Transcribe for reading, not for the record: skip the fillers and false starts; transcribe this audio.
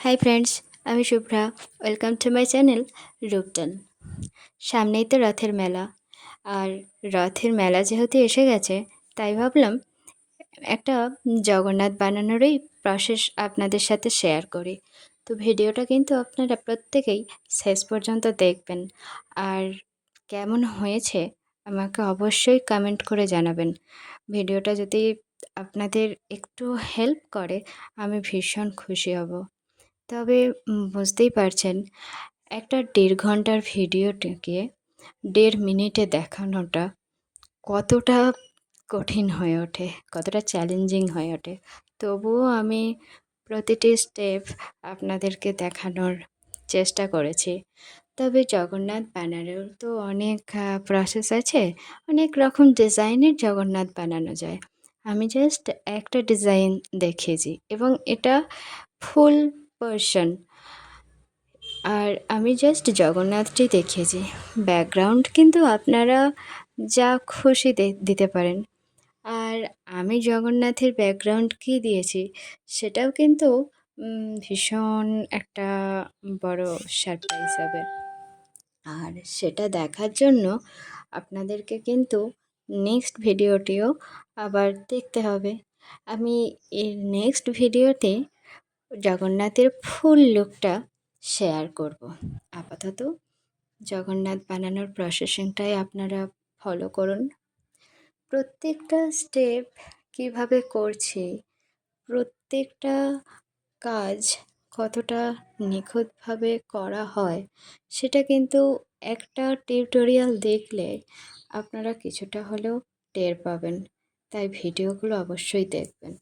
High friends, আমি Shubhra. Welcome to my channel Ruptan. সামনেই তো রথের মেলা, আর রথের মেলা যেহেতু এসে গেছে, তাই ভাবলাম একটা জগন্নাথ বানানোরই প্রসেস আপনাদের সাথে শেয়ার করি। তো ভিডিওটা কিন্তু আপনারা প্রত্যেকেই শেষ পর্যন্ত দেখবেন, আর কেমন হয়েছে আমাকে অবশ্যই কমেন্ট করে জানাবেন। ভিডিওটা যদি আপনাদের একটু হেল্প করে, আমি ভীষণ খুশি হব। তবে বুঝতেই পারছেন, একটা ১.৫ ঘন্টার ভিডিওটাকে ১.৫ মিনিটে দেখানোটা কতটা কঠিন হয়ে ওঠে, কতটা চ্যালেঞ্জিং হয়ে ওঠে। তবুও আমি প্রতিটি স্টেপ আপনাদেরকে দেখানোর চেষ্টা করেছি। তবে জগন্নাথ বানানোর তো অনেক প্রসেস আছে, অনেক রকম ডিজাইনের জগন্নাথ বানানো যায়। আমি জাস্ট একটা ডিজাইন দেখিয়েছি এবং এটা ফুল ভার্সন। আর আমি জাস্ট জগন্নাথটি দেখিয়েছি, ব্যাকগ্রাউন্ড কিন্তু আপনারা যা খুশি দিতে পারেন। আর আমি জগন্নাথের ব্যাকগ্রাউন্ড কী দিয়েছি সেটাও কিন্তু ভীষণ একটা বড় সারপ্রাইজ হবে। আর সেটা দেখার জন্য আপনাদেরকে কিন্তু নেক্সট ভিডিওটিও আবার দেখতে হবে। আমি এর নেক্সট ভিডিওতে জগন্নাথের ফুল লুকটা শেয়ার করব। আপাতত জগন্নাথ বানানোর প্রসেসিংটাই আপনারা ফলো করুন। প্রত্যেকটা স্টেপ কিভাবে করছি, প্রত্যেকটা কাজ কতটা নিখুঁতভাবে করা হয়, সেটা কিন্তু একটা টিউটোরিয়াল দেখলে আপনারা কিছুটা হলেও টের পাবেন। তাই ভিডিওগুলো অবশ্যই দেখবেন।